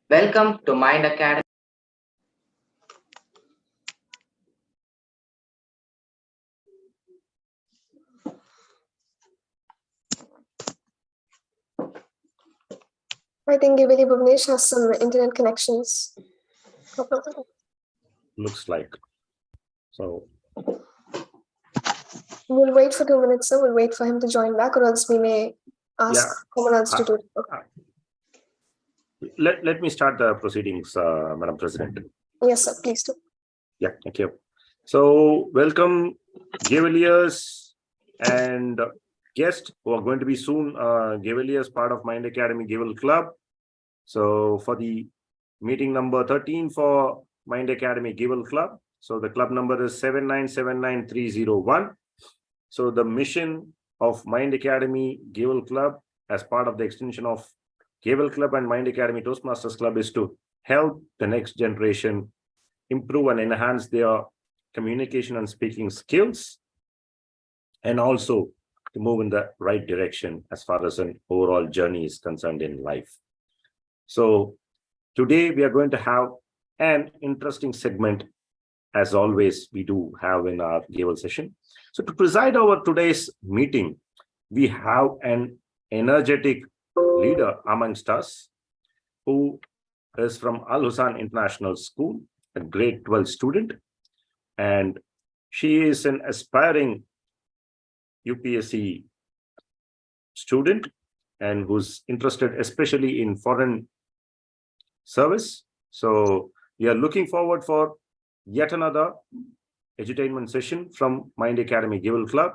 Welcome to Mind Academy. I think Givali Bhuvnesh has some internet connections. Looks like. So We'll wait for 2 minutes, sir. We'll wait for him to join back, or else we may ask someone else to do it. let me start the proceedings, Madam President. Yes, sir. Please do. Yeah, thank you. So welcome Gavaliers and guests who are going to be soon Gavaliers, part of Mind Academy Gavel Club. So for the meeting number 13 for Mind Academy Gavel Club. So the club number is 7979301. So the mission of Mind Academy Gavel Club, as part of the extension of Gavel Club and Mind Academy Toastmasters Club, is to help the next generation improve and enhance their communication and speaking skills, and also to move in the right direction as far as an overall journey is concerned in life. So today we are going to have an interesting segment, as always we do have in our Gavel session. So to preside over today's meeting, we have an energetic leader amongst us who is from Al Hussan International School, a grade 12 student, and she is an aspiring UPSC student and who's interested especially in foreign service. So we are looking forward for yet another edutainment session from Mind Academy Gavel Club.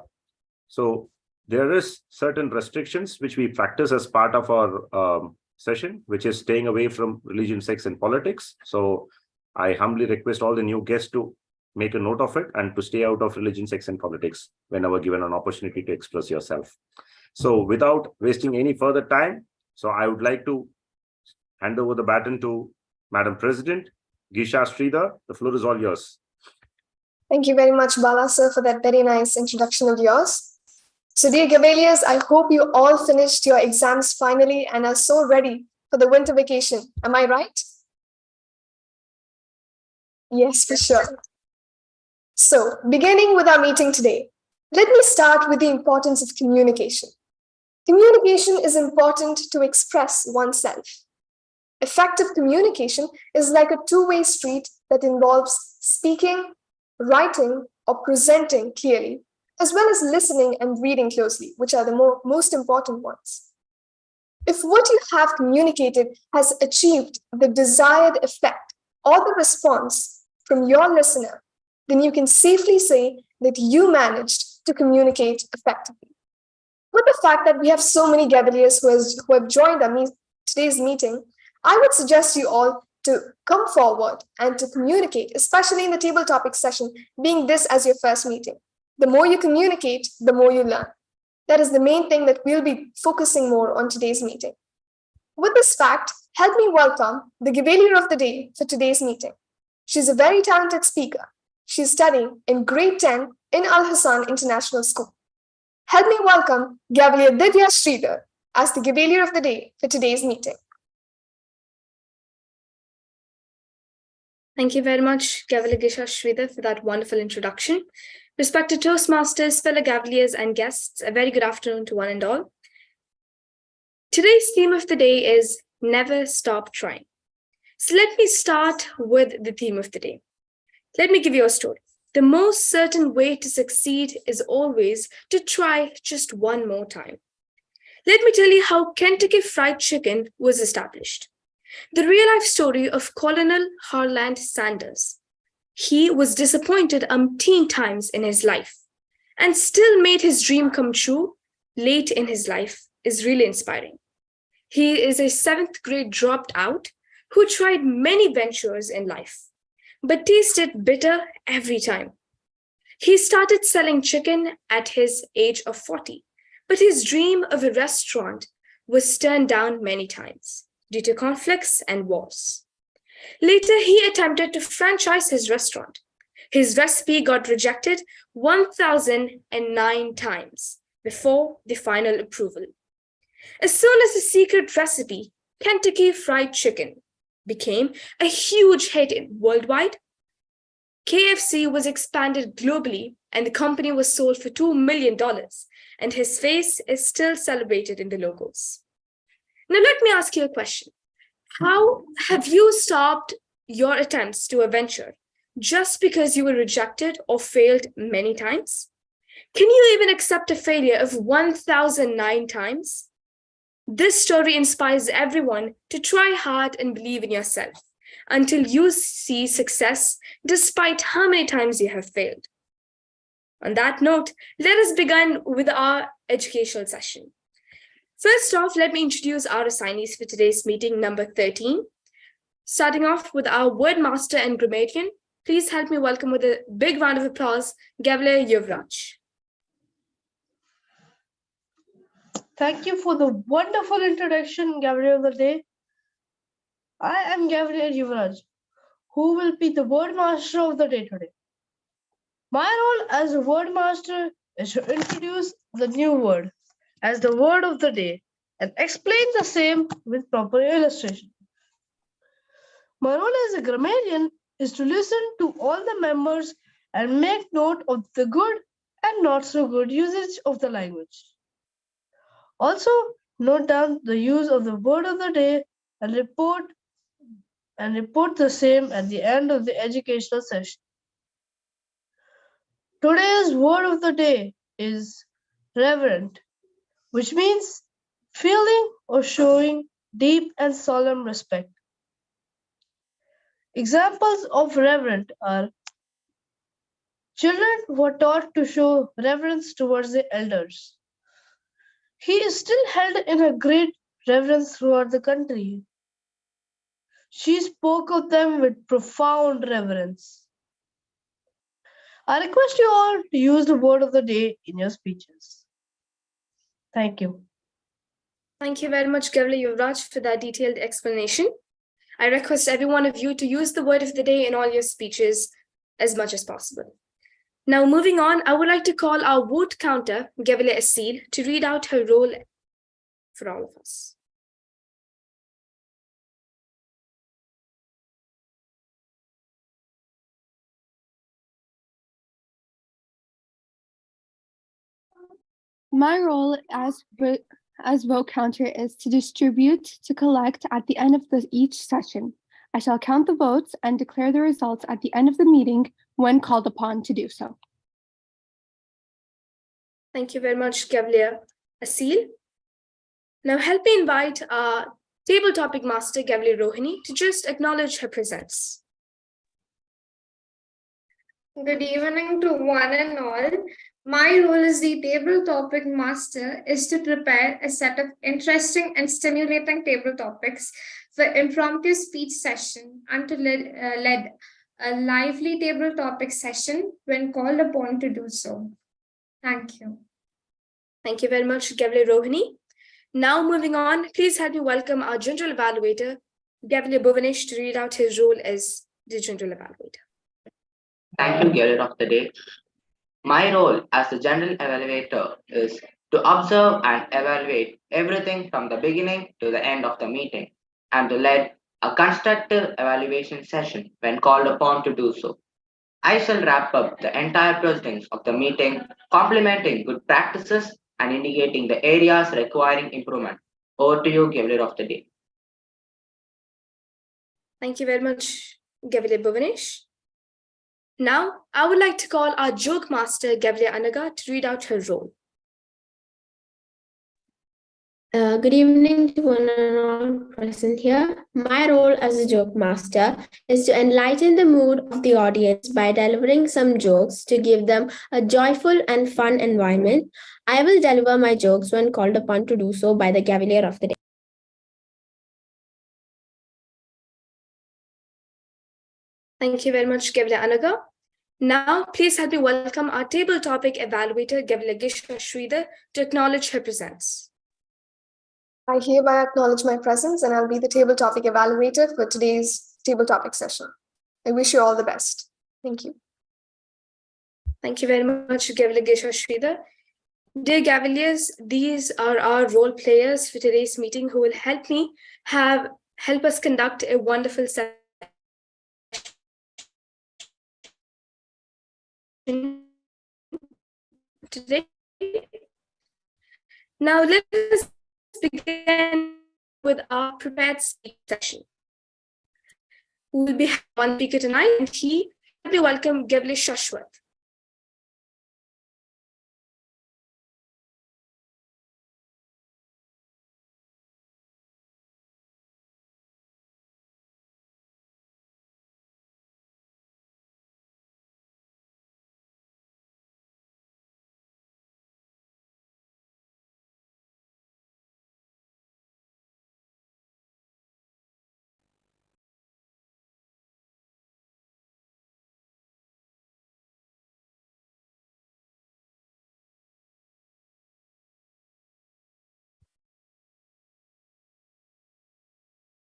So there is certain restrictions which we practice as part of our session, which is staying away from religion, sex, and politics. So I humbly request all the new guests to make a note of it and to stay out of religion, sex, and politics whenever given an opportunity to express yourself. So without wasting any further time, so I would like to hand over the baton to Madam President Gisha Sridhar. The floor is all yours. Thank you very much, Bala, sir, for that very nice introduction of yours. So dear Gavaliers, I hope you all finished your exams finally and are so ready for the winter vacation. Am I right? Yes, for sure. So beginning with our meeting today, let me start with the importance of communication. Communication is important to express oneself. Effective communication is like a two-way street that involves speaking, writing, or presenting clearly, as well as listening and reading closely, which are the most important ones. If what you have communicated has achieved the desired effect or the response from your listener, then you can safely say that you managed to communicate effectively. With the fact that we have so many Gavaliers who have joined today's meeting, I would suggest you all to come forward and to communicate, especially in the table topic session, being this as your first meeting. The more you communicate, the more you learn. That is the main thing that we'll be focusing more on today's meeting. With this fact, help me welcome the Gavalier of the day for today's meeting. She's a very talented speaker. She's studying in grade 10 in Al Hussan International School. Help me welcome Gavalier Divya Sridhar as the Gavalier of the day for today's meeting. Thank you very much, Gavalier Gisha Sridhar, for that wonderful introduction. Respected Toastmasters, fellow Gavaliers, and guests, a very good afternoon to one and all. Today's theme of the day is Never Stop Trying. So let me start with the theme of the day. Let me give you a story. The most certain way to succeed is always to try just one more time. Let me tell you how Kentucky Fried Chicken was established. The real-life story of Colonel Harland Sanders. He was disappointed umpteen times in his life and still made his dream come true late in his life is really inspiring. He is a 7th grade dropped out who tried many ventures in life, but tasted bitter every time. He started selling chicken at his age of 40, but his dream of a restaurant was turned down many times due to conflicts and wars. Later, he attempted to franchise his restaurant. His recipe got rejected 1,009 times before the final approval. As soon as the secret recipe, Kentucky Fried Chicken, became a huge hit worldwide. KFC was expanded globally and the company was sold for $2 million, and his face is still celebrated in the logos. Now, let me ask you a question. How have you stopped your attempts to a venture just because you were rejected or failed many times? Can you even accept a failure of 1,009 times? This story inspires everyone to try hard and believe in yourself until you see success despite how many times you have failed. On that note, let us begin with our educational session. First off, let me introduce our assignees for today's meeting, number 13. Starting off with our word master and grammarian, please help me welcome with a big round of applause, Gavle Yuvraj. Thank you for the wonderful introduction, Gabriel of the day. I am Gabriel Yuvraj, who will be the word master of the day today. My role as a word master is to introduce the new word as the word of the day and explain the same with proper illustration. My role as a grammarian is to listen to all the members and make note of the good and not so good usage of the language. Also, note down the use of the word of the day and report the same at the end of the educational session. Today's word of the day is reverent, which means feeling or showing deep and solemn respect. Examples of reverent are children who are taught to show reverence towards the elders. He is still held in a great reverence throughout the country. She spoke of them with profound reverence. I request you all to use the word of the day in your speeches. Thank you. Thank you very much, Gavle Yuvraj, for that detailed explanation. I request every one of you to use the word of the day in all your speeches as much as possible. Now, moving on, I would like to call our vote counter, Gavle Asil, to read out her role for all of us. My role as vote counter is to distribute, to collect at the end of each session. I shall count the votes and declare the results at the end of the meeting when called upon to do so. Thank you very much, Gavle Asil. Now help me invite our table topic master, Gavle Rohini, to just acknowledge her presence. Good evening to one and all. My role as the table topic master is to prepare a set of interesting and stimulating table topics for impromptu speech session and to lead a lively table topic session when called upon to do so. Thank you. Thank you very much, Gavle Rohini. Now moving on, please help me welcome our general evaluator, Gavle Bhuvanesh, to read out his role as the general evaluator. Thank you, Garrett of the day. My role as the general evaluator is to observe and evaluate everything from the beginning to the end of the meeting and to lead a constructive evaluation session when called upon to do so. I shall wrap up the entire proceedings of the meeting, complementing good practices and indicating the areas requiring improvement. Over to you, Gabriel of the day. Thank you very much, Gavle Bhuvanesh. Now, I would like to call our joke master, Gavle Anaga, to read out her role. Good evening to one and all present here. My role as a joke master is to enlighten the mood of the audience by delivering some jokes to give them a joyful and fun environment. I will deliver my jokes when called upon to do so by the Cavalier of the day. Thank you very much, Gavle Anaga. Now, please help me welcome our table topic evaluator, Gavle Gisha Sridhar, to acknowledge her presence. I hereby acknowledge my presence and I'll be the table topic evaluator for today's table topic session. I wish you all the best. Thank you. Thank you very much, Gavle Gisha Sridhar. Dear Gavaliers, these are our role players for today's meeting who will help help us conduct a wonderful session today. Now let us begin with our prepared speech session. We will be having one speaker tonight, and he will be welcome Gavli Shashwat.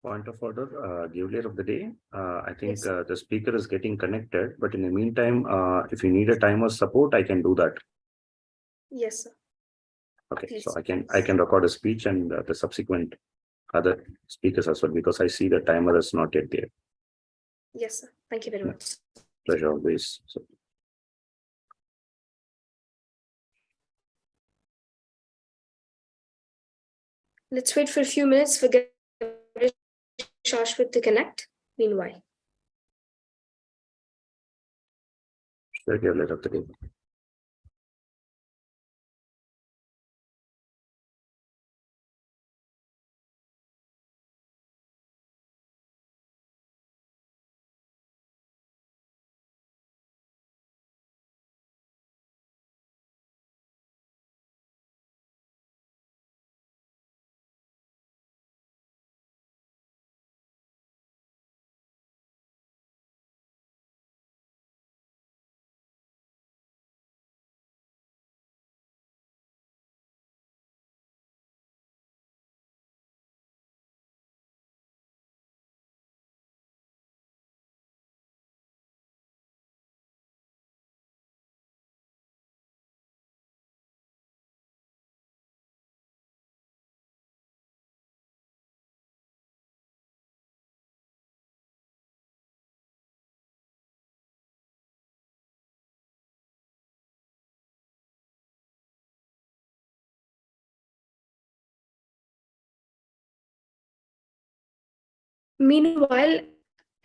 Point of order, Gavelier of the day. I think Yes. the speaker is getting connected, but in the meantime, if you need a timer support, I can do that. Yes, sir. Okay, Please. so I can record a speech and the subsequent other speakers as well, because I see the timer is not yet there. Yes, sir. Thank you very much. Pleasure always. So, Let's wait for a few minutes for Gavli Shashwat to connect. Meanwhile. Gavelier of the day. Meanwhile,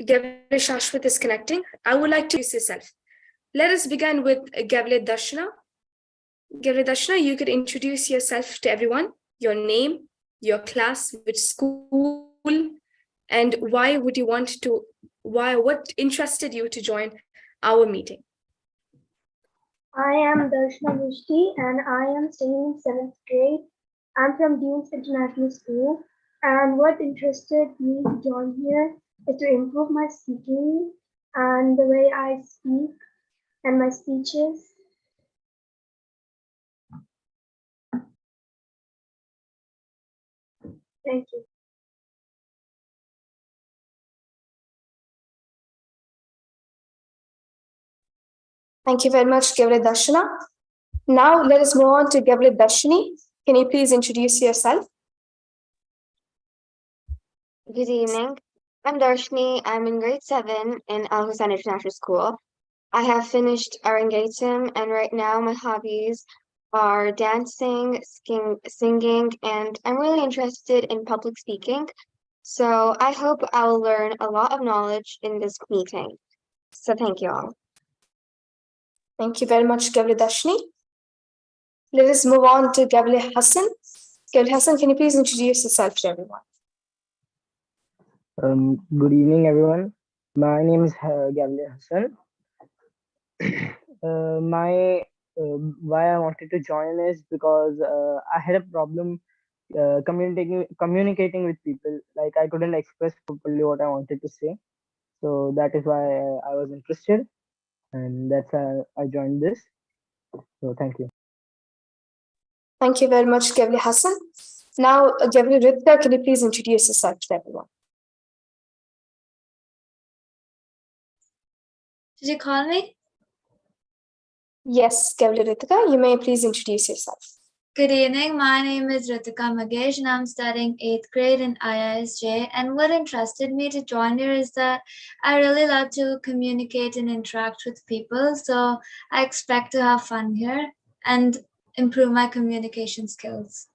Gavli Shashwat is connecting. I would like to introduce yourself. Let us begin with Gavli Darshana. Gavli Darshana, you could introduce yourself to everyone, your name, your class, which school, and what interested you to join our meeting. I am Darshana Rushdi and I am studying in 7th grade. I'm from Dunes International School, and what interested me to join here is to improve my speaking and the way I speak and my speeches. Thank you. Thank you very much, Gavli Darshana. Now let us move on to Gavli Darshini. Can you please introduce yourself? Good evening. I'm Darshini. I'm in grade 7 in Al Hussein International School. I have finished Arangatum, and right now my hobbies are dancing, singing, and I'm really interested in public speaking. So I hope I'll learn a lot of knowledge in this meeting. So thank you all. Thank you very much, Gavli Darshini. Let us move on to Gavli Hassan. Gavli Hassan, can you please introduce yourself to everyone? Good evening, everyone. My name is Gavli Hassan. Why I wanted to join is because I had a problem communicating with people. Like I couldn't express properly what I wanted to say. So that is why I was interested, and that's why I joined this. So thank you. Thank you very much, Gavli Hassan. Now, Gavli Ritika, can you please introduce yourself to everyone? Did you call me? Yes, Gavli Ritika, you may please introduce yourself. Good evening. My name is Ritika Magesh and I'm studying 8th grade in IISJ. And what interested me to join here is that I really love to communicate and interact with people. So I expect to have fun here and improve my communication skills.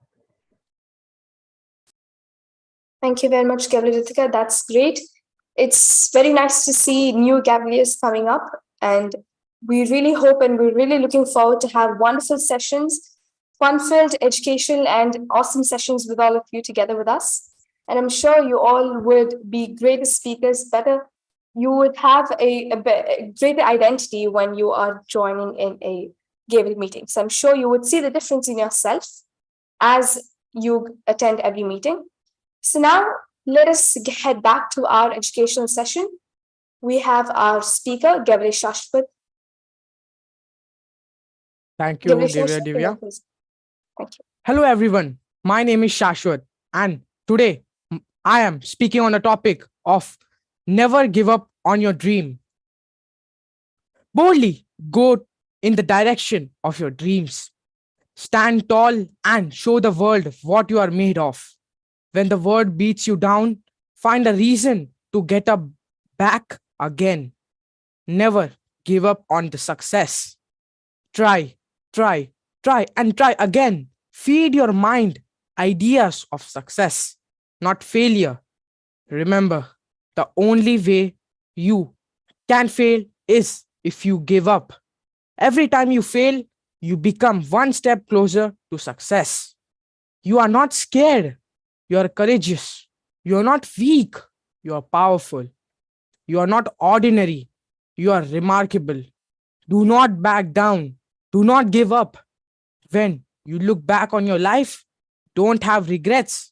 Thank you very much, Gavritika. That's great. It's very nice to see new Gavaliers coming up, and we really hope and we're really looking forward to have wonderful sessions, fun-filled education, and awesome sessions with all of you together with us. And I'm sure you all would be greater speakers, better. You would have a greater identity when you are joining in a Gavel meeting. So I'm sure you would see the difference in yourself as you attend every meeting. So now let us head back to our educational session. We have our speaker, Gabriel Shashwat. Thank you, Divya. Thank you. Hello, everyone. My name is Shashwat, and today I am speaking on the topic of never give up on your dream. Boldly go in the direction of your dreams. Stand tall and show the world what you are made of. When the world beats you down, find a reason to get up back again. Never give up on the success. Try, and try again. Feed your mind ideas of success, not failure. Remember, the only way you can fail is if you give up. Every time you fail, you become one step closer to success. You are not scared. You are courageous. You are not weak. You are powerful. You are not ordinary. You are remarkable. Do not back down. Do not give up. When you look back on your life, don't have regrets.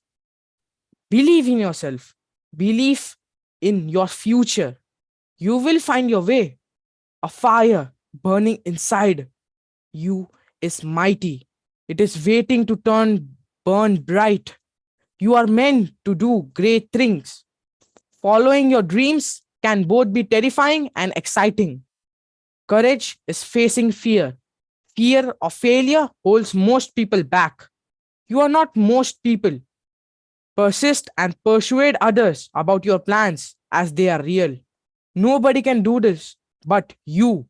Believe in yourself. Believe in your future. You will find your way. A fire burning inside you is mighty. It is waiting to burn bright. You are meant to do great things. Following your dreams can both be terrifying and exciting. Courage is facing fear. Fear of failure holds most people back. You are not most people. Persist and persuade others about your plans as they are real. Nobody can do this but you.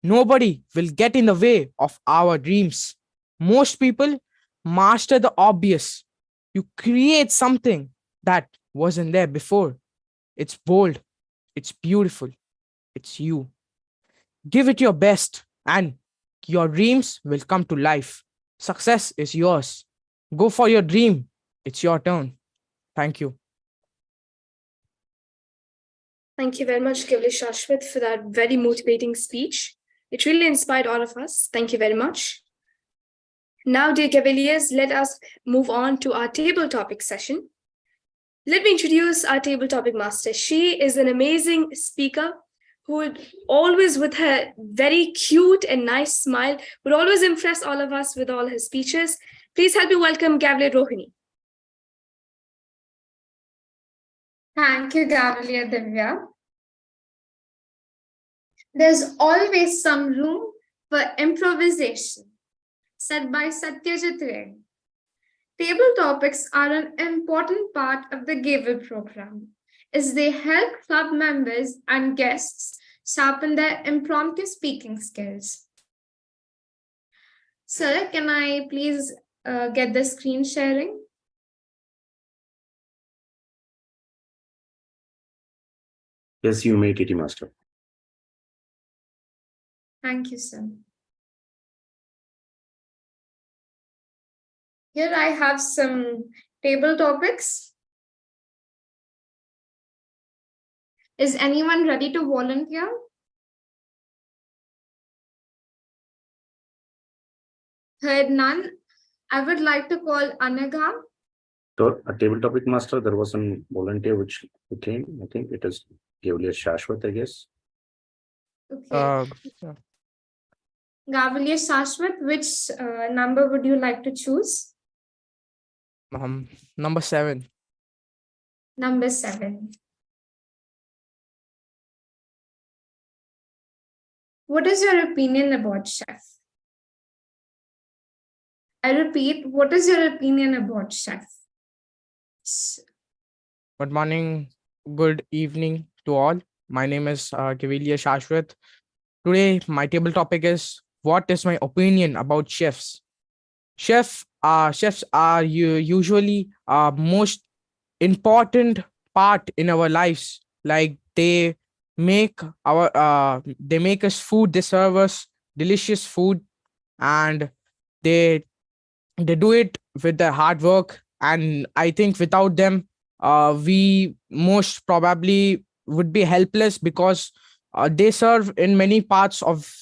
Nobody will get in the way of our dreams. Most people master the obvious. You create something that wasn't there before. It's bold. It's beautiful. It's you. Give it your best and your dreams will come to life. Success is yours. Go for your dream. It's your turn. Thank you. Thank you very much, Gabriel Shashwat, for that very motivating speech. It really inspired all of us. Thank you very much. Now, dear Cavaliers, let us move on to our table topic session. Let me introduce our table topic master. She is an amazing speaker who would always, with her very cute and nice smile, would always impress all of us with all her speeches. Please help me welcome Gabriel Rohini. Thank you, Gabriel Divya. There's always some room for improvisation, said by Satyajit Ray. Table topics are an important part of the Gavel program, as they help club members and guests sharpen their impromptu speaking skills. Sir, can I please get the screen sharing? Yes, you may, TT Master. Thank you, sir. Here I have some table topics. Is anyone ready to volunteer? Heard none. I would like to call Anaga. So, a table topic master, there was a volunteer which came. I think it is Gabriel Shashwat, I guess. Okay. Gabriel Shashwat, which number would you like to choose? Number 7. Number 7. What is your opinion about chef? I repeat, what is your opinion about chefs? Good morning, good evening to all. My name is Gavilia Shashwat. Today, my table topic is what is my opinion about chefs? Chefs are usually most important part in our lives. Like they make they make us food, they serve us delicious food, and they they do it with their hard work. And I think without them, we most probably would be helpless, because they serve in many parts of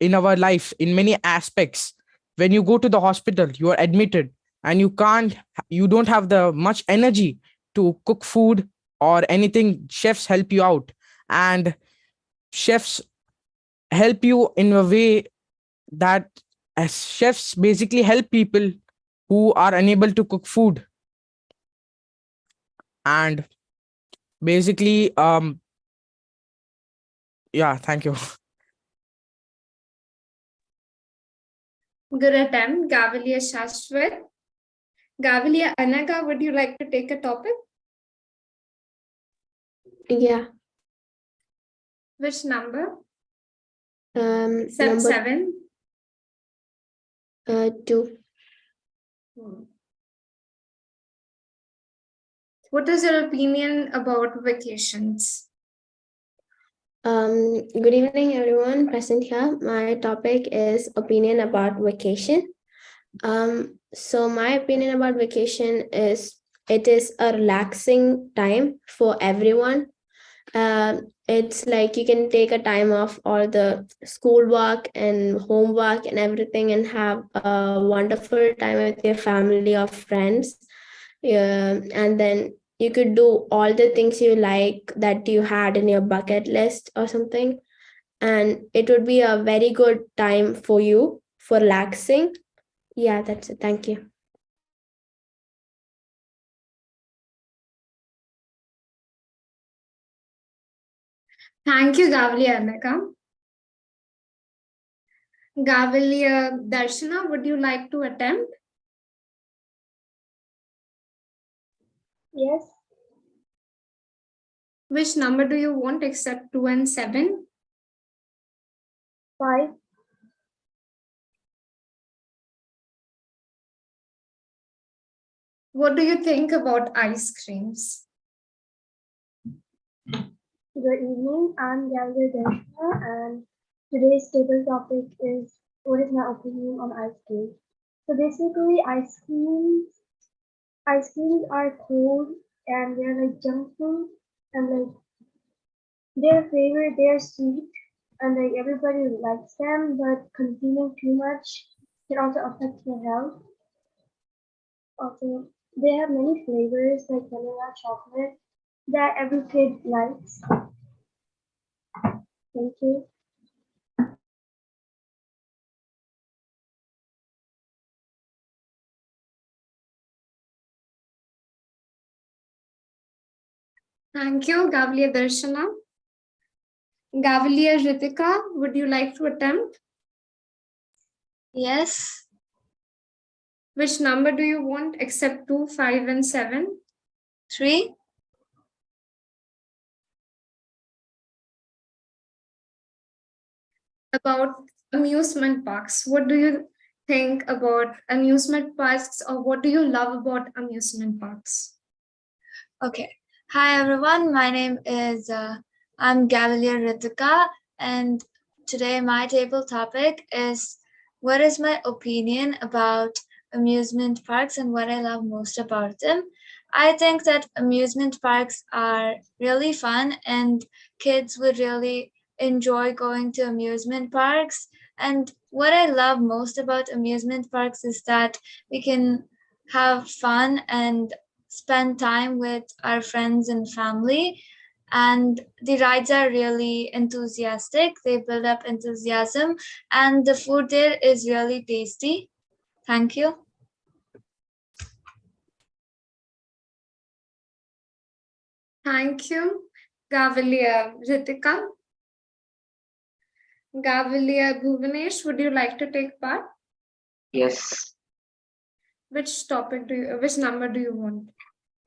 in our life, in many aspects. When you go to the hospital, you are admitted, and you don't have the much energy to cook food or anything. Chefs help you out, and chefs help you in a way that, as chefs basically help people who are unable to cook food. And basically, yeah, thank you. Good attempt, Gavilia Shashwat. Gavilia Anaga, would you like to take a topic? Yeah. Which number? Number 7. 2. What is your opinion about vacations? Good evening, everyone present here. My topic is opinion about vacation. So my opinion about vacation is it is a relaxing time for everyone. It's like you can take a time off all the schoolwork and homework and everything and have a wonderful time with your family or friends. And then you could do all the things you like that you had in your bucket list or something. And it would be a very good time for you for relaxing. Yeah, that's it. Thank you. Thank you, Gavilia Anaga. Gavilia Darshana, would you like to attempt? Yes. Which number do you want except 2 and 7? 5. What do you think about ice creams? Good evening. I'm Gavilia Darshana, and today's table topic is what is my opinion on ice cream. So basically, ice creams are cold and they're like junk food, and like their flavor, they're sweet, and like everybody likes them, but consuming too much can also affect your health. Also, they have many flavors like vanilla, chocolate that every kid likes. Thank you. Thank you, Gavilia Darshana. Gavilia Ritika, would you like to attempt? Yes. Which number do you want except 2, 5, and 7? 3. About amusement parks. What do you think about amusement parks, or what do you love about amusement parks? Okay. Hi, everyone. My name is I'm Gavilia Ritika, and today my table topic is what is my opinion about amusement parks and what I love most about them. I think that amusement parks are really fun, and kids would really enjoy going to amusement parks. And what I love most about amusement parks is that we can have fun and spend time with our friends and family. And the rides are really enthusiastic, they build up enthusiasm, and the food there is really tasty. Thank you. Thank you, Gavilia Ritika. Gavilia Bhuvanesh, would you like to take part? Yes. Which topic do you, which number do you want?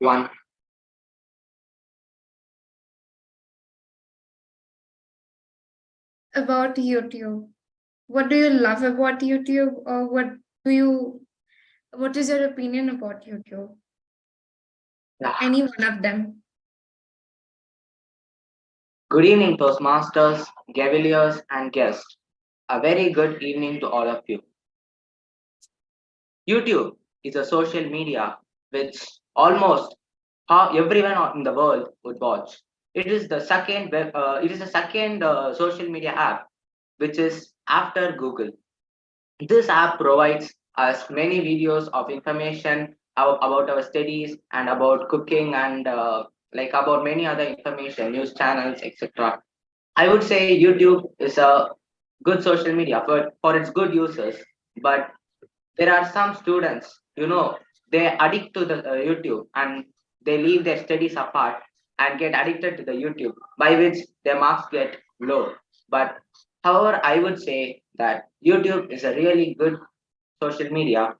1. About YouTube. What do you love about YouTube, or what is your opinion about YouTube? Any one of them. Good evening, Toastmasters, Cavaliers, and guests. A very good evening to all of you. YouTube is a social media which almost everyone in the world would watch. It is the second social media app which is after Google. This app provides us many videos of information about our studies and about cooking and like about many other information, news channels, etc. I would say YouTube is a good social media for its good users, but there are some students, they addict to the YouTube and they leave their studies apart and get addicted to the YouTube, by which their marks get low. But however, I would say that YouTube is a really good social media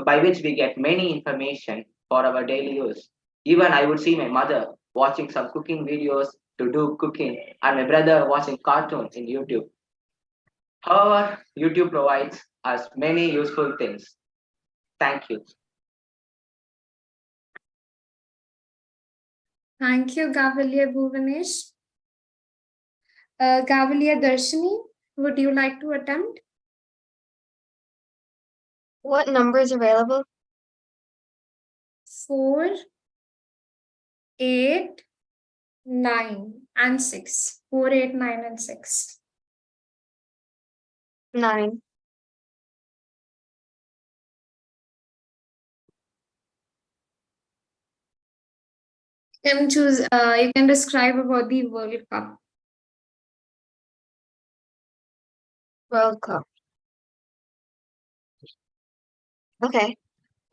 by which we get many information for our daily use. Even I would see my mother watching some cooking videos to do cooking and my brother watching cartoons in YouTube. However, YouTube provides us many useful things. Thank you. Thank you, Gavalier Bhuvanesh. Gavalier Darshini, would you like to attempt? What number is available? 4, 8, 9, and 6. 4, 8, 9, and 6. 9. You can describe about the World Cup. World Cup. Okay.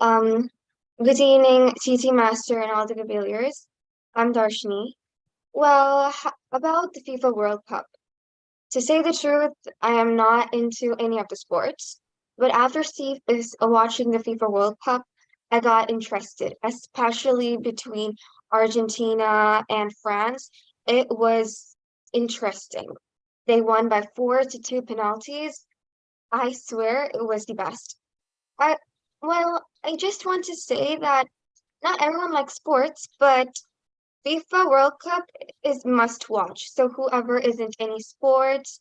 Good evening, TT Master and all the Cavaliers. I'm Darshini. Well, about the FIFA World Cup. To say the truth, I am not into any of the sports, but after watching the FIFA World Cup, I got interested, especially between Argentina and France. It was interesting. They won by 4-2 penalties. I swear it was the best. I just want to say that not everyone likes sports, but FIFA World Cup is must watch. So whoever isn't any sports,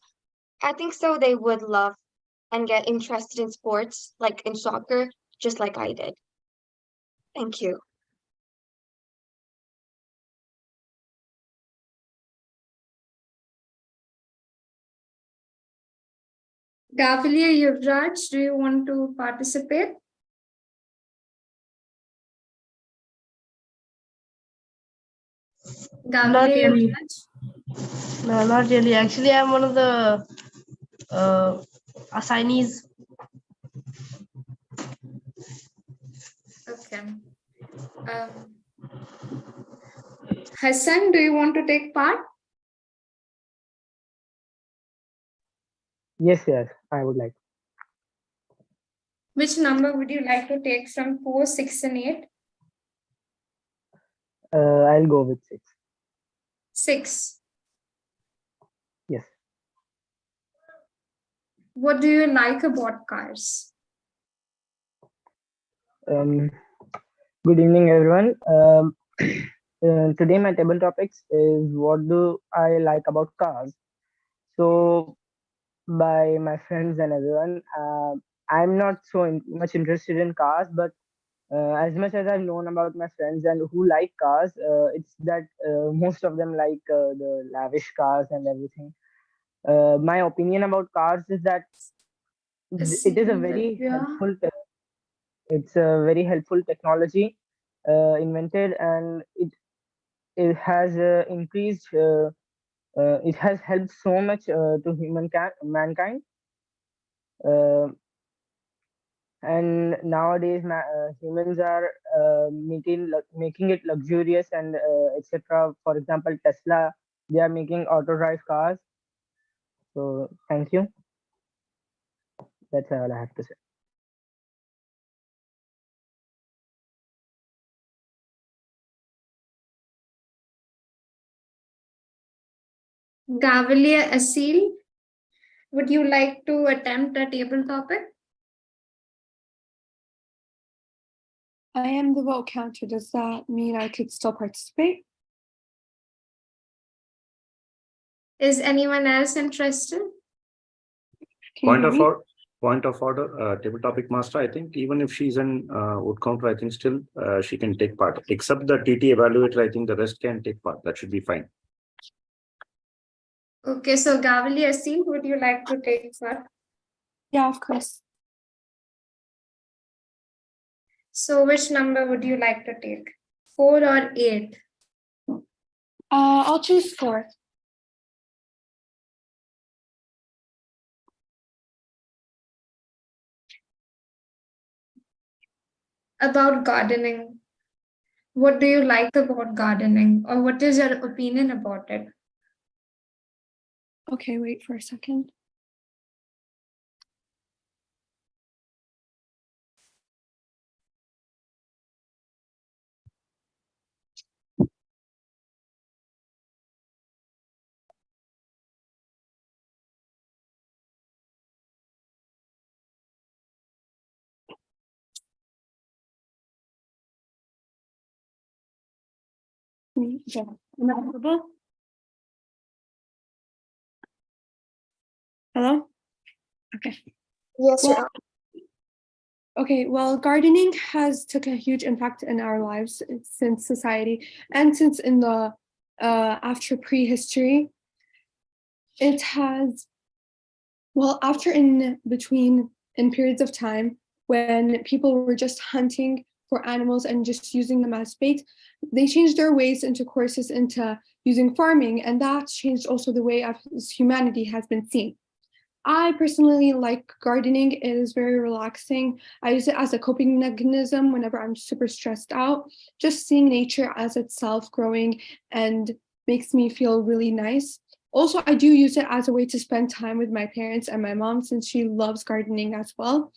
I think so they would love and get interested in sports, like in soccer, just like I did. Thank you. Gavalier Yuvraj, do you want to participate? Not Gavalier really. Yuvraj? No, not really. Actually, I'm one of the assignees. Okay. Hassan, do you want to take part? Yes, I would like. Which number would you like to take from 4, 6, and 8? I'll go with 6. 6. Yes. What do you like about cars? Good evening, everyone. Today my table topics is what do I like about cars. So by my friends and everyone, I'm not so much interested in cars, but as much as I've known about my friends and who like cars, it's that most of them like the lavish cars and everything. My opinion about cars is that it is a very helpful. It's a very helpful technology invented, and it has increased. It has helped so much to mankind. And nowadays humans are making it luxurious and etc. For example, Tesla, they are making auto drive cars. So thank you. That's all I have to say. Gavalier Asil, would you like to attempt a table topic? I am the vote counter. Does that mean I could still participate? Is anyone else interested? Can you hear me? Point of order, table topic master. I think even if she's in wood counter, I think still she can take part. Except the TT evaluator, I think the rest can take part. That should be fine. Okay, so Gavalier Asil, would you like to take part? Yeah, of course. So which number would you like to take? 4 or 8? I'll choose 4. About gardening. What do you like about gardening, or what is your opinion about it? Okay, wait for a second. Yeah. Am I audible? Hello? Okay. Yes, Well, you're on. Okay, well, gardening has took a huge impact in our lives since society and since in the after prehistory. It has, well, after in between in periods of time when people were just hunting for animals and just using them as bait, they changed their ways into courses into using farming, and that changed also the way humanity has been seen. I personally like gardening. It is very relaxing. I use it as a coping mechanism whenever I'm super stressed out. Just seeing nature as itself growing and makes me feel really nice. Also, I do use it as a way to spend time with my parents and my mom since she loves gardening as well.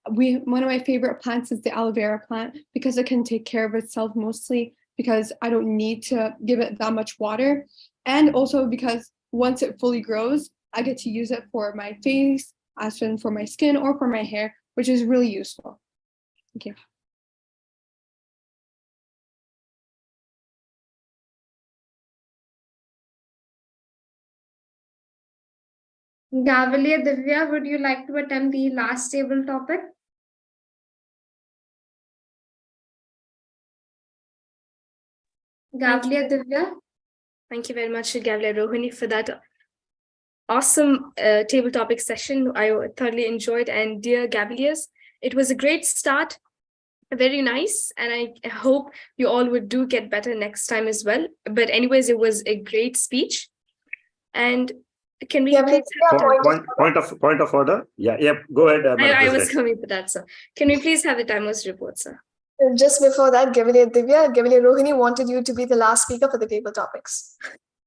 One of my favorite plants is the aloe vera plant because it can take care of itself mostly because I don't need to give it that much water. And also because once it fully grows, I get to use it for my face, as in for my skin or for my hair, which is really useful. Thank you. Gavalier Divya, would you like to attempt the last table topic? Gavalier Divya? Thank you very much, Gavalier Rohini, for that awesome table topic session. I thoroughly enjoyed. And dear Gavaliers, it was a great start, very nice. And I hope you all would do get better next time as well. But anyways, it was a great speech. And can we please point of order? Yeah, go ahead. I was coming to that, sir. Can we please have the timer's report, sir? Just before that, Gavalier Divya, Gavalier Rohini wanted you to be the last speaker for the table topics.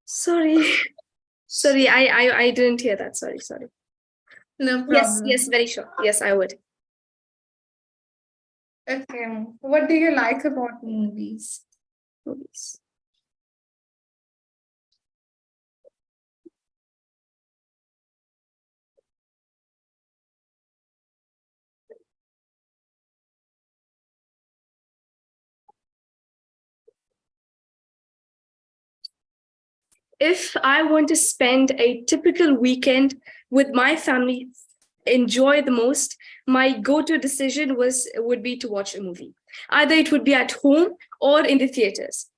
Sorry, I didn't hear that. Sorry. No problem. Yes, very sure. Yes, I would. Okay, what do you like about movies? If I want to spend a typical weekend with my family, enjoy the most, my go-to decision would be to watch a movie. Either it would be at home or in the theaters.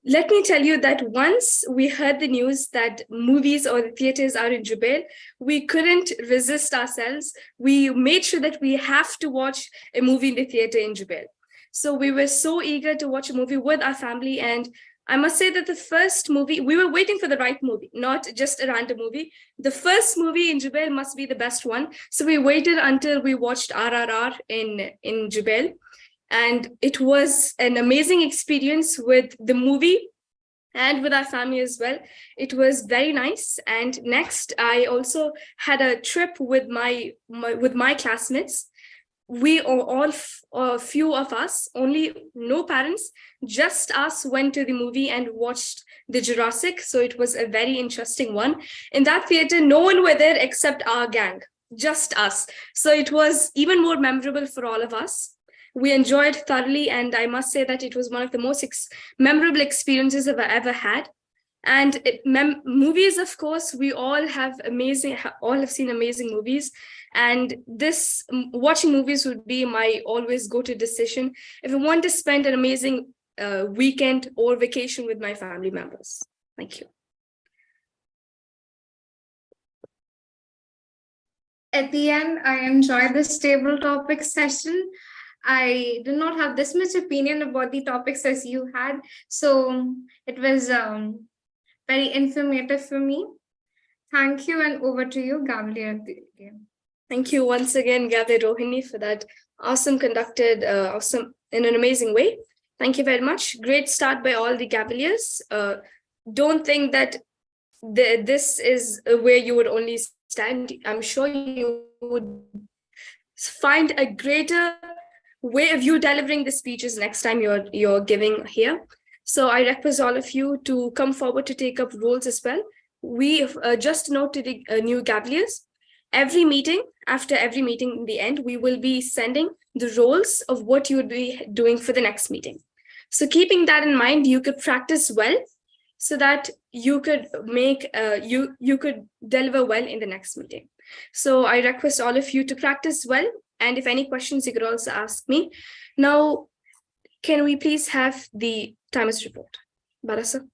Let me tell you that once we heard the news that movies or the theaters are in Jubail, we couldn't resist ourselves. We made sure that we have to watch a movie in the theater in Jubail. So we were so eager to watch a movie with our family. And I must say that the first movie, we were waiting for the right movie, not just a random movie. The first movie in Jubail must be the best one. So we waited until we watched RRR in Jubail. And it was an amazing experience with the movie and with our family as well. It was very nice. And next, I also had a trip with my classmates. we all few of us, only no parents, just us went to the movie and watched the Jurassic. So it was a very interesting one. In that theater, no one were there except our gang, just us. So it was even more memorable for all of us. We enjoyed thoroughly, and I must say that it was one of the most memorable experiences I've ever had. And movies, of course, we all have seen amazing movies. And this watching movies would be my always go-to decision if I want to spend an amazing weekend or vacation with my family members. Thank you. At the end, I enjoyed this table topic session. I did not have this much opinion about the topics as you had. So it was very informative for me. Thank you, and over to you, Gavalier. Thank you once again, Gavir Rohini, for that awesome conducted, awesome in an amazing way. Thank you very much. Great start by all the Gavaliers. Don't think that this is where you would only stand. I'm sure you would find a greater way of you delivering the speeches next time you're giving here. So I request all of you to come forward to take up roles as well. We just note to the new Gavaliers, after every meeting in the end, we will be sending the roles of what you would be doing for the next meeting. So keeping that in mind, you could practice well so that you could make, you could deliver well in the next meeting. So I request all of you to practice well. And if any questions, you could also ask me. Now, can we please have the timers report? Barasa?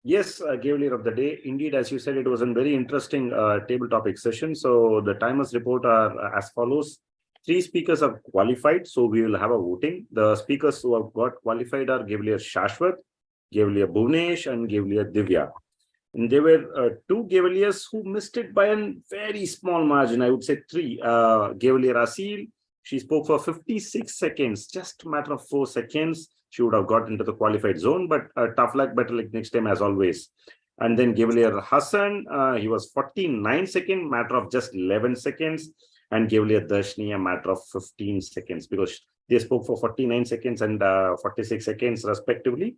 Yes, Gavalier of the day. Indeed, as you said, it was a very interesting table topic session. So the timers report are as follows. 3 speakers have qualified, so we will have a voting. The speakers who have got qualified are Gavalier Shashwat, Gavalier Bhuvnesh, and Gavalier Divya. And there were 2 Gavaliers who missed it by a very small margin. I would say 3. Gavalier Asil, she spoke for 56 seconds, just a matter of 4 seconds. She would have got into the qualified zone, but tough luck, better luck next time as always. And then Gavalier Hassan, he was 49 seconds, matter of just 11 seconds. And Gavalier Darshni, a matter of 15 seconds, because they spoke for 49 seconds and 46 seconds respectively.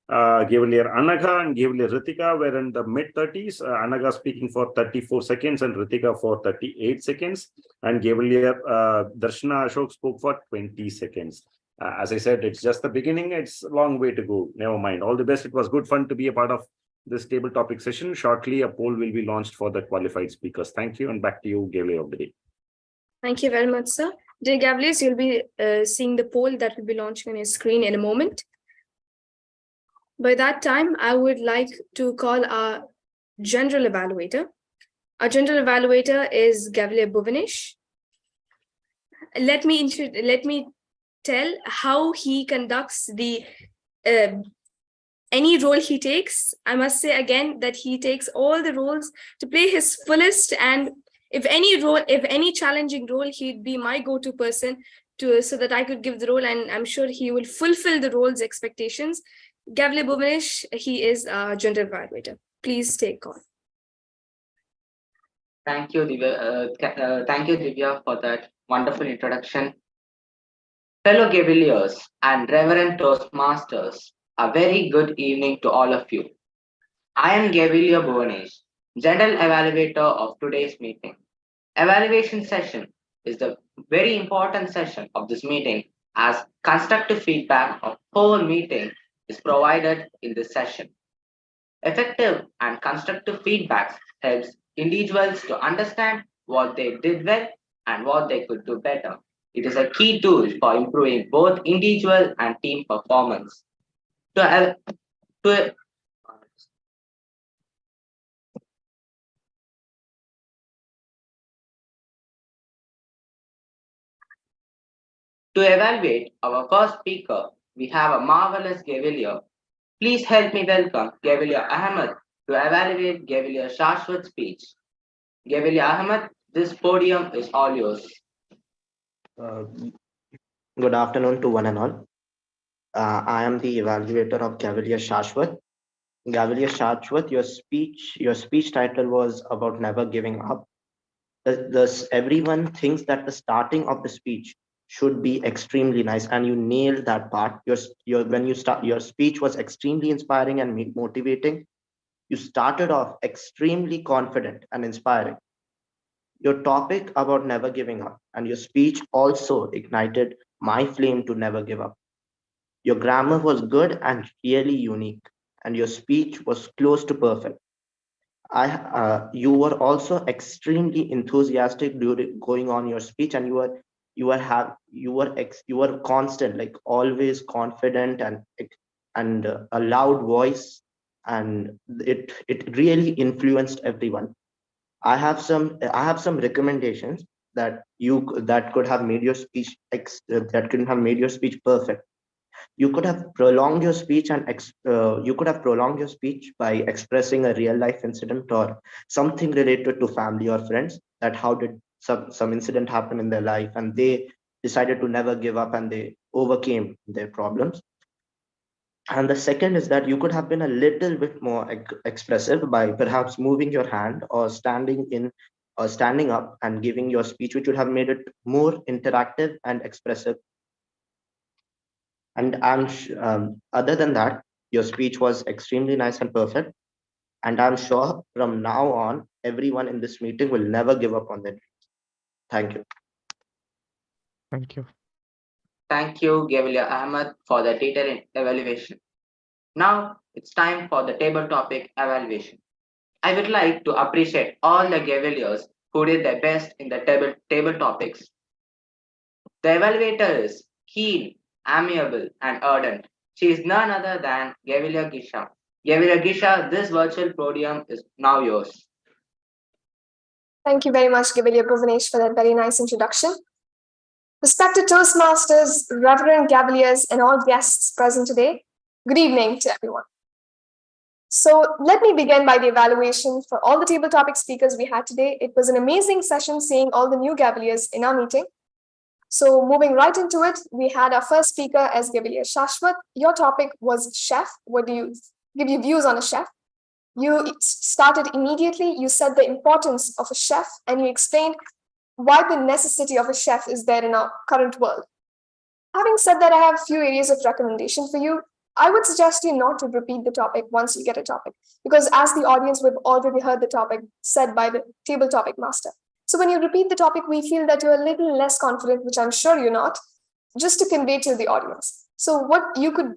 Gavalier Anaga and Gavalier Ritika were in the mid-30s. Anaga speaking for 34 seconds and Ritika for 38 seconds. And Gavalier Darshana Ashok spoke for 20 seconds. As I said, it's just the beginning. It's a long way to go. Never mind. All the best. It was good fun to be a part of this table topic session. Shortly, a poll will be launched for the qualified speakers. Thank you. And back to you, Gavalier of the day. Thank you very much, sir. Dear Gavaliers, you'll be seeing the poll that will be launching on your screen in a moment. By that time, I would like to call our general evaluator. Our general evaluator is Gavalier Bhuvnesh. Let me tell how he conducts the any role he takes. I must say again that he takes all the roles to play his fullest, and if any challenging role, he'd be my go-to person so that I could give the role, and I'm sure he will fulfill the role's expectations. Gavalier Bhuvnesh, he is a general evaluator. Please take on. Thank you, Divya. Thank you, Divya, for that wonderful introduction. Fellow Gavaliers and Reverend Toastmasters, a very good evening to all of you. I am Gavalier Bhuvnesh, General Evaluator of today's meeting. Evaluation session is the very important session of this meeting, as constructive feedback of whole meeting is provided in this session. Effective and constructive feedback helps individuals to understand what they did well and what they could do better. It is a key tool for improving both individual and team performance. To evaluate our first speaker, we have a marvelous Gavalier. Please help me welcome Gavalier Ahmed to evaluate Gavalier Shashwat's speech. Gavalier Ahmed, this podium is all yours. Good afternoon to one and all. I am the evaluator of Gavalier Shashwat. Gavalier Shashwat, your speech title was about never giving up. everyone thinks that the starting of the speech should be extremely nice, and you nailed that part. When you start, your speech was extremely inspiring and motivating. You started off extremely confident and inspiring. Your topic about never giving up and your speech also ignited my flame to never give up. Your grammar was good and really unique, and your speech was close to perfect. You were also extremely enthusiastic during going on your speech, and you were constant, like always confident and a loud voice, and it really influenced everyone. I have some recommendations that could have made your speech that could have made your speech perfect. You could have prolonged your speech by expressing a real life incident or something related to family or friends, that how did some incident happen in their life and they decided to never give up and they overcame their problems. And the second is that you could have been a little bit more expressive by perhaps moving your hand or standing up and giving your speech, which would have made it more interactive and expressive. And other than that, your speech was extremely nice and perfect. And I'm sure from now on, everyone in this meeting will never give up on their dreams. Thank you. Thank you. Thank you, Gavilier Ahmed, for the detailed evaluation. Now it's time for the table topic evaluation. I would like to appreciate all the Gaviliers who did their best in the table topics. The evaluator is keen, amiable, and ardent. She is none other than Gavilier Gisha. Gavilier Gisha, this virtual podium is now yours. Thank you very much, Gavilier Bhuvanesh, for that very nice introduction. Respected Toastmasters, Reverend Gaviliers, and all guests present today, good evening to everyone. So let me begin by the evaluation for all the table topic speakers we had today. It was an amazing session seeing all the new Gaviliers in our meeting. So moving right into it, we had our first speaker as Gavilier Shashwat. Your topic was chef. What do you give your views on a chef? You started immediately. You said the importance of a chef and you explained why the necessity of a chef is there in our current world. Having said that, I have a few areas of recommendation for you. I would suggest you not to repeat the topic once you get a topic, because as the audience, we've already heard the topic said by the table topic master. So when you repeat the topic, we feel that you're a little less confident, which I'm sure you're not, just to convey to the audience. So what you could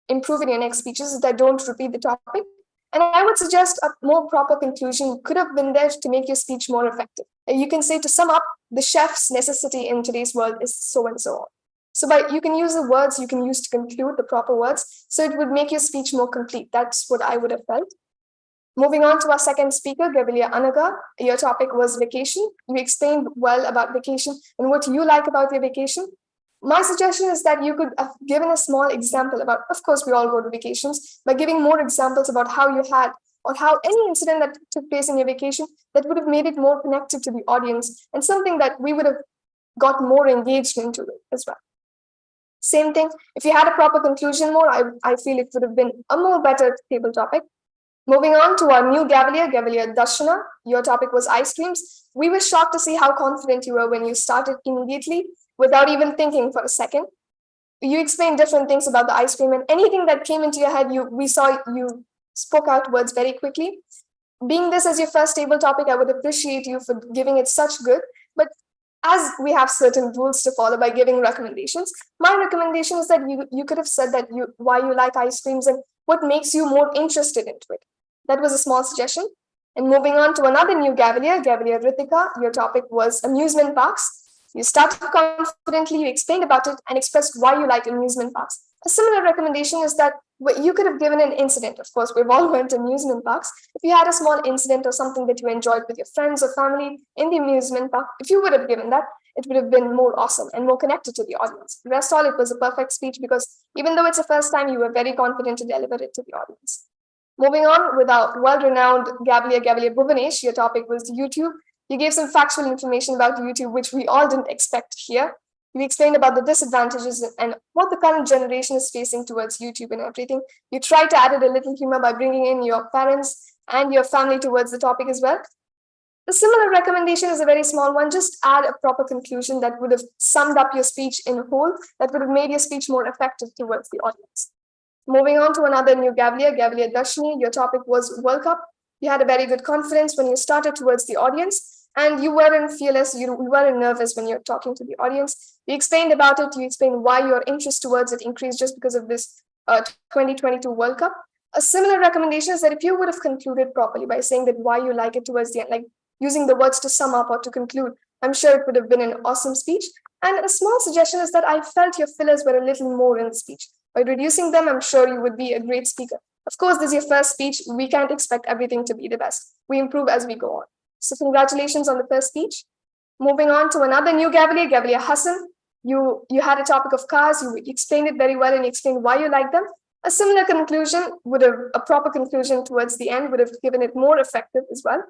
improve in your next speeches is that don't repeat the topic. And I would suggest a more proper conclusion could have been there to make your speech more effective. You can say, to sum up, the chef's necessity in today's world is so and so on. So you can use the words you can use to conclude, the proper words, so it would make your speech more complete. That's what I would have felt. Moving on to our second speaker, Gavilier Anaga. Your topic was vacation. You explained well about vacation and what you like about your vacation. My suggestion is that you could have given a small example about, of course, we all go to vacations, by giving more examples about how you had or how any incident that took place in your vacation that would have made it more connected to the audience and something that we would have got more engaged into it as well. Same thing, if you had a proper conclusion more, I feel it would have been a more better table topic. Moving on to our new Gavilier, Gavilier Darshana. Your topic was ice creams. We were shocked to see how confident you were when you started immediately without even thinking for a second. You explained different things about the ice cream, and anything that came into your head, we saw you spoke out words very quickly. Being this as your first table topic, I would appreciate you for giving it such good, but as we have certain rules to follow by giving recommendations, my recommendation is that you could have said that why you like ice creams and what makes you more interested into it. That was a small suggestion. And moving on to another new Gavilier, Gavilier Ritika, your topic was amusement parks. You started confidently, you explained about it and expressed why you like amusement parks. A similar recommendation is that you could have given an incident. Of course, we've all went to amusement parks. If you had a small incident or something that you enjoyed with your friends or family in the amusement park, if you would have given that, it would have been more awesome and more connected to the audience. The rest all, it was a perfect speech because even though it's the first time, you were very confident to deliver it to the audience. Moving on with our well-renowned Gavilier Bhuvanesh, your topic was YouTube. You gave some factual information about YouTube, which we all didn't expect to hear. You explained about the disadvantages and what the current generation is facing towards YouTube and everything. You tried to add a little humor by bringing in your parents and your family towards the topic as well. The similar recommendation is a very small one. Just add a proper conclusion that would have summed up your speech in whole, that would have made your speech more effective towards the audience. Moving on to another new Gavalier Darshini, your topic was World Cup. You had a very good confidence when you started towards the audience, and you weren't fearless, you weren't nervous when you're talking to the audience. You explained about it, you explained why your interest towards it increased just because of this 2022 World Cup. A similar recommendation is that if you would have concluded properly by saying that why you like it towards the end, like using the words to sum up or to conclude, I'm sure it would have been an awesome speech. And a small suggestion is that I felt your fillers were a little more in the speech. By reducing them, I'm sure you would be a great speaker. Of course, this is your first speech. We can't expect everything to be the best. We improve as we go on. So congratulations on the first speech. Moving on to another new Gavalier Hassan. You had a topic of cars. You explained it very well and you explained why you like them. A similar conclusion would have, a proper conclusion towards the end would have given it more effective as well.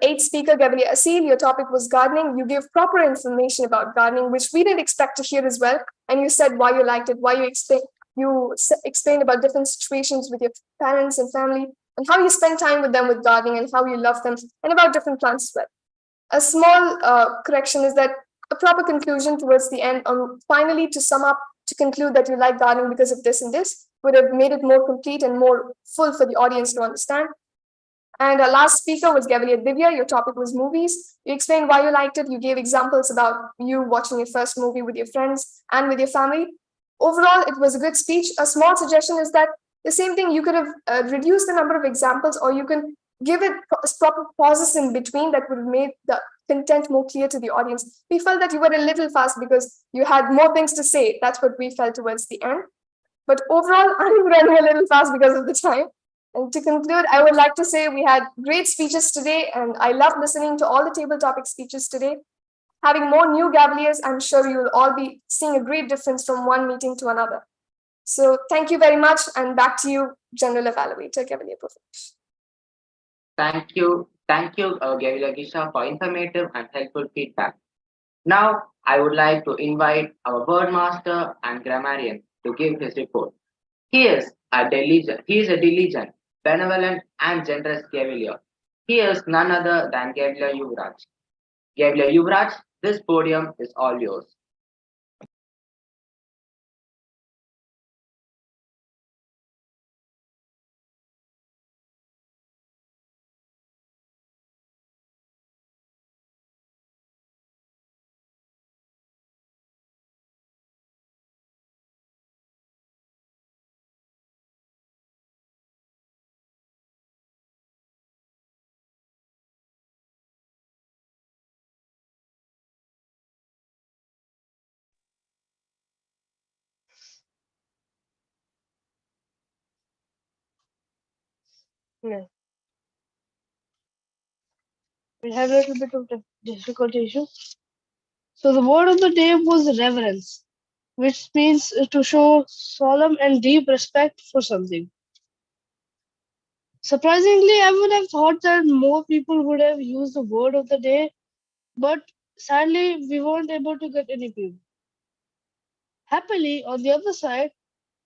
Eighth speaker, Gavalier Asil, your topic was gardening. You gave proper information about gardening, which we didn't expect to hear as well. And you said why you liked it, why you explained about different situations with your parents and family, and how you spend time with them with gardening and how you love them, and about different plants as well. A small correction is that a proper conclusion towards the end, finally to sum up, to conclude that you like gardening because of this and this, would have made it more complete and more full for the audience to understand. And our last speaker was Gavalier Divya. Your topic was movies. You explained why you liked it. You gave examples about you watching your first movie with your friends and with your family. Overall, it was a good speech. A small suggestion is that the same thing, you could have reduced the number of examples, or you can give it proper pauses in between that would have made the content more clear to the audience. We felt that you were a little fast because you had more things to say. That's what we felt towards the end. But overall, I'm running a little fast because of the time. And to conclude, I would like to say we had great speeches today, and I loved listening to all the table topic speeches today. Having more new Gavaliers, I'm sure you will all be seeing a great difference from one meeting to another. So thank you very much, and back to you, General Evaluator Gavalier Profesh. Thank you, Gavalier Gisha, for informative and helpful feedback. Now, I would like to invite our word master and grammarian to give his report. He is a diligent, benevolent, and generous Gavalier. He is none other than Gavalier Yuvraj. Gavalier Yuvraj, this podium is all yours. No. We have a little bit of difficulty issue. So the word of the day was reverence, which means to show solemn and deep respect for something. Surprisingly, I would have thought that more people would have used the word of the day, but sadly, we weren't able to get any people. Happily, on the other side,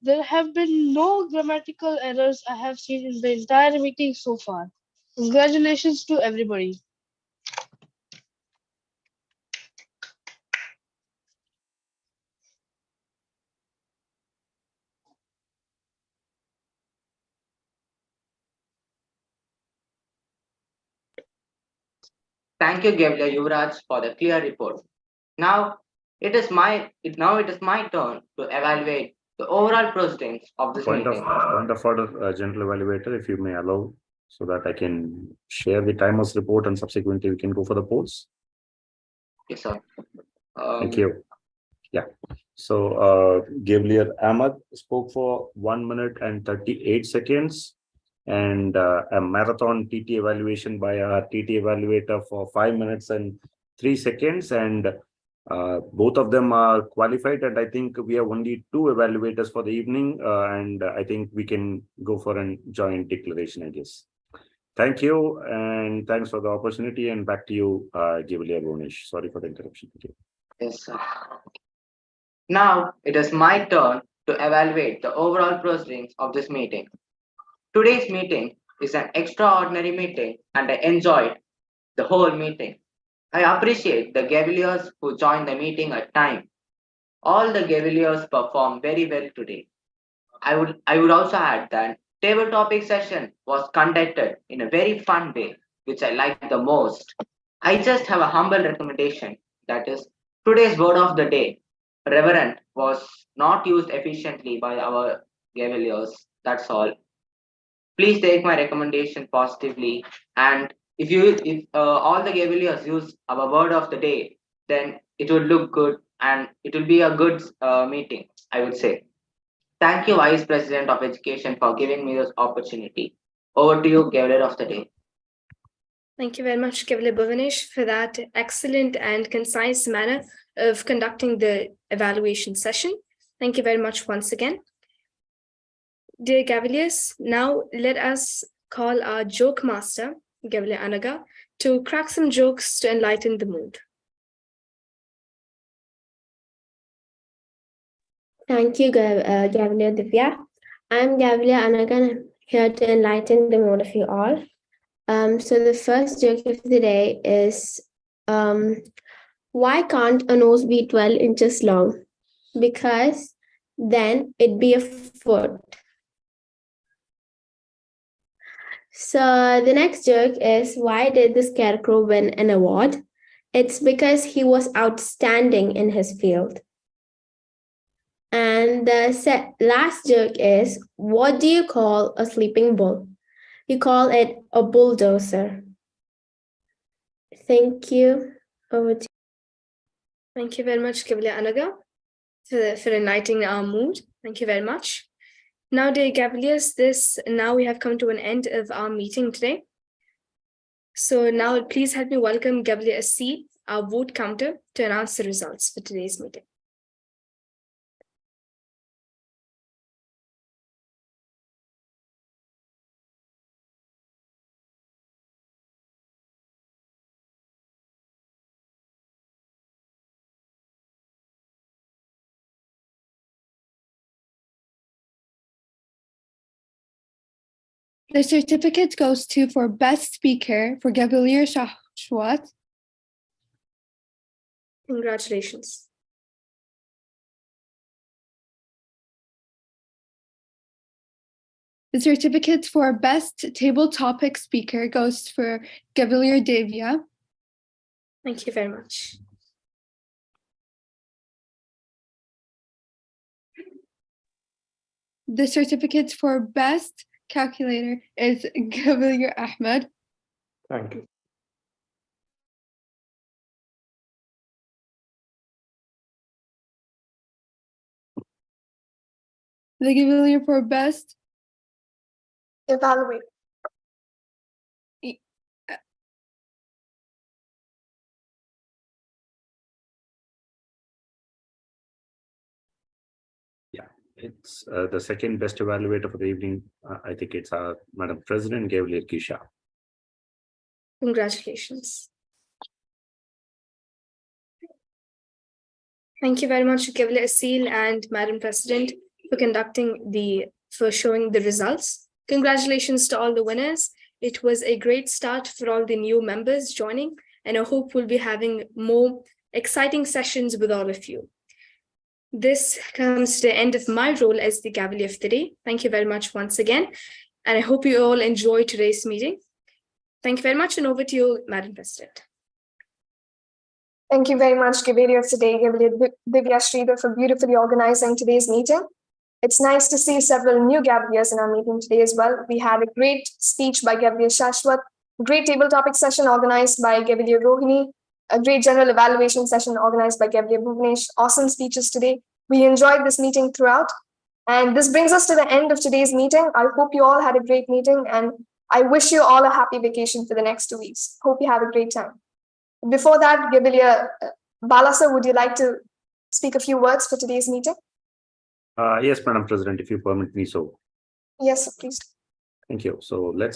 there have been no grammatical errors I have seen in the entire meeting so far. Congratulations to everybody. Thank you, Gavalier Yuvraj, for the clear report. Now it is my turn to evaluate the overall proceedings of this Point meeting. of order, General Evaluator, if you may allow, so that I can share the timer's report and subsequently we can go for the polls. Yes, sir. Thank you. Yeah. So Gavalier Ahmad spoke for 1 minute and 38 seconds. And a marathon TT evaluation by our TT evaluator for 5 minutes and 3 seconds. And both of them are qualified. And I think we have only 2 evaluators for the evening. And I think we can go for a joint declaration, I guess. Thank you. And thanks for the opportunity. And back to you, Gavalier Bonish. Sorry for the interruption. Thank you. Yes, sir. Now it is my turn to evaluate the overall proceedings of this meeting. Today's meeting is an extraordinary meeting and I enjoyed the whole meeting. I appreciate the Gavaliers who joined the meeting at time. All the Gavaliers performed very well today. I would also add that table topic session was conducted in a very fun way, which I liked the most. I just have a humble recommendation, that is today's word of the day. Reverend was not used efficiently by our Gavaliers. That's all. Please take my recommendation positively, and if all the Gavaliers use our word of the day, then it will look good and it will be a good meeting, I would say. Thank you, Vice President of Education, for giving me this opportunity. Over to you, Gavalier of the Day. Thank you very much, Gavalier Bhuvanesh, for that excellent and concise manner of conducting the evaluation session. Thank you very much once again. Dear Gavaliers, now let us call our joke master, Gavalier Anaga, to crack some jokes to enlighten the mood. Thank you, Gavalier Divya. I'm Gavalier Anagan, here to enlighten the mood of you all. So the first joke of the day is, why can't a nose be 12 inches long? Because then it'd be a foot. So the next joke is, why did the scarecrow win an award? It's because he was outstanding in his field. And the last joke is, what do you call a sleeping bull? You call it a bulldozer. Thank you. Over to you. Thank you very much, Gavalier Anaga, for enlightening our mood. Thank you very much. Now, dear Gavaliers, now we have come to an end of our meeting today. So now please help me welcome Gavalier Asil, our vote counter, to announce the results for today's meeting. The certificate goes to, for Best Speaker, for Gavalier Shashwat. Congratulations. The certificate for Best Table Topic Speaker goes for Gavalier Divya. Thank you very much. The certificate for Best Calculator is Gavalier Ahmed. Thank you. The Gavalier for Best Evaluate. It's the second best evaluator for the evening. I think it's our Madam President, Gavalier Kisha. Congratulations. Thank you very much, Gavalier Asil and Madam President, for showing the results. Congratulations to all the winners. It was a great start for all the new members joining, and I hope we'll be having more exciting sessions with all of you. This comes to the end of my role as the Gavalier of the Day. Thank you very much once again, and I hope you all enjoy today's meeting. Thank you very much, and over to you, Madam President. Thank you very much, Gavalier of the Day, Gavalier Divya Sridhar, for beautifully organizing today's meeting. It's nice to see several new Gavaliers in our meeting today as well. We had a great speech by Gavalier Shashwat, great table topic session organized by Gavalier Rohini, a great general evaluation session organized by Gavalier Bhuvanesh. Awesome speeches today. We enjoyed this meeting throughout. And this brings us to the end of today's meeting. I hope you all had a great meeting, and I wish you all a happy vacation for the next 2 weeks. Hope you have a great time. Before that, Gavalier Balasa, would you like to speak a few words for today's meeting? Yes, Madam President, if you permit me so. Yes, please. Thank you. So let's